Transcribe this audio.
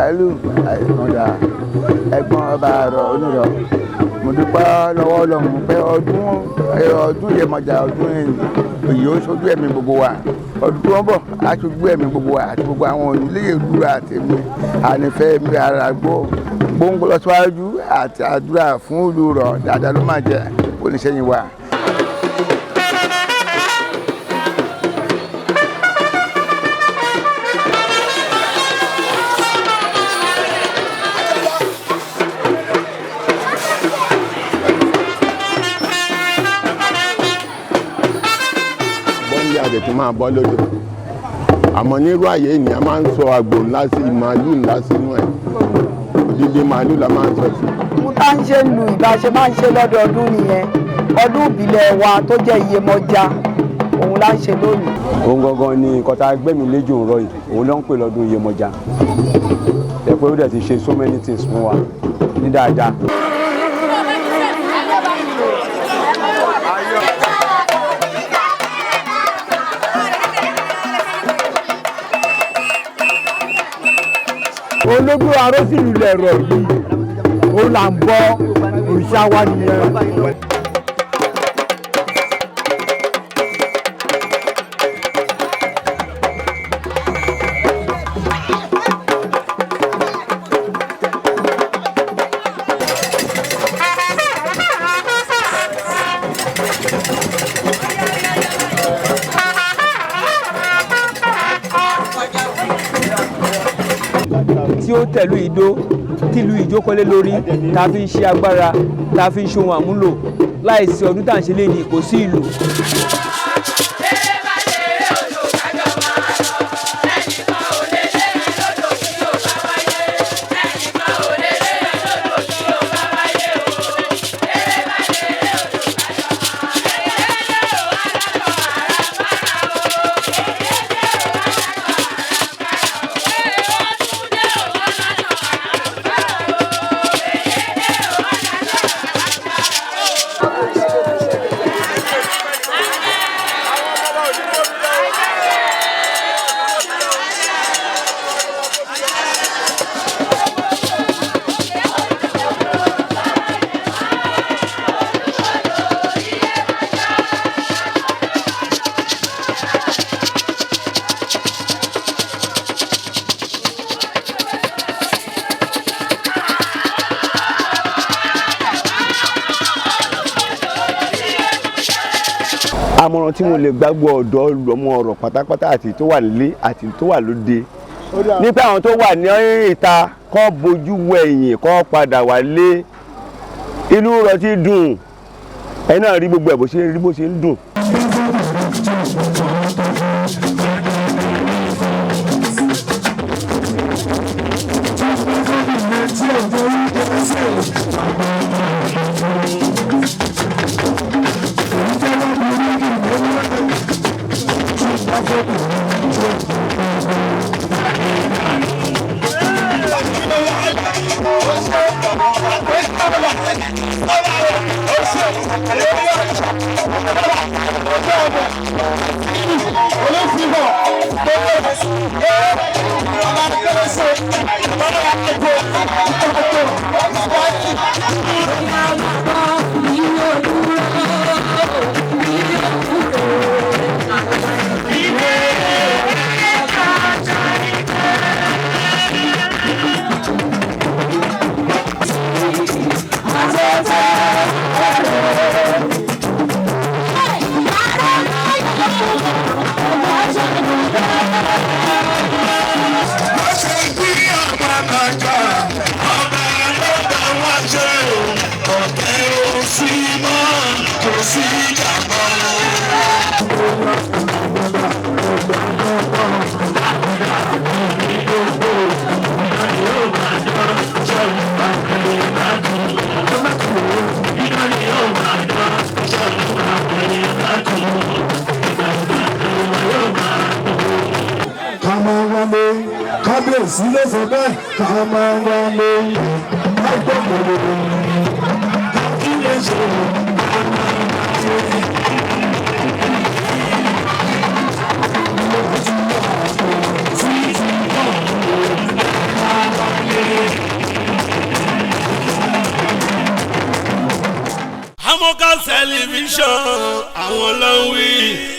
Àgbàlù àìkúndà ẹ̀gbọ́n ọba àrọ̀ onírọ̀ mo dúpẹ́ lọ́wọ́ Ọlọ́run pé ọdún Yemọja ọdún èyí ó ṣojú ẹ̀mí gbogbo wa ọdún tó ń bọ̀ á ṣojú ẹ̀mí gbogbo wa àti gbogbo àwọn onílé ìlú àti mi ànífẹ́ mi àràgbó gbóngbó lọ síwájú àti àdúrà fún ìlú rọ̀ dáadáa ló máa jẹ́ oníṣẹ́yìn wa. Tó máa bọ́ lódò àmọ́ nírú àyè ni a máa ń sọ àgbò ńlá sí màálù ńlá sínú ẹ̀ odidi màálù la máa ń sọ sí. mo tá ń ṣe lu ìbáṣe máa ń ṣe lọ́dọọdún nìyẹn ọdún ìbílẹ̀ wa tó jẹ́ Yemọja òun la ń ṣe lónìí. òun gangan ni nǹkan tá a gbẹ̀mí léjò ń rọ yìí òun ló ń pè lọ́dún Yemọja ẹ̀ pé ó dẹ̀ ti ṣe so many things fún wa ní dáadáa. ológbò arósìlú lẹ̀rọ yìí ó là ń bọ òrìṣà wa nìyẹn. tí ó tẹ̀lú ìdó tìlú ìjókòólé lórí tá a fi ń ṣe agbára tá a fi ń ṣe ohun àmúlò láìsí ọdún tá à ń ṣe lé ní kò sí ìlú. àmọ̀ràn tí mo lè gbàgbọ́ ọ̀dọ́ ọmọ ọ̀rọ̀ pátápátá àti tó wà nílé àti tó wà lóde nípa àwọn tó wà ní ìta kó bójú wo ẹ̀yìn kó padà wálé inú rẹ̀ ti dùn ẹ̀ náà rí gbogbo ẹ̀ bó ṣe ń dùn. Kábíyèsí ló sọ bẹ́ẹ̀ ká máa ń wá lóyún láìpẹ́ gbòòrò kí lè ṣe ká máa ń wá lóyún. Tí tẹlifíṣàn àwọn ló ń wí.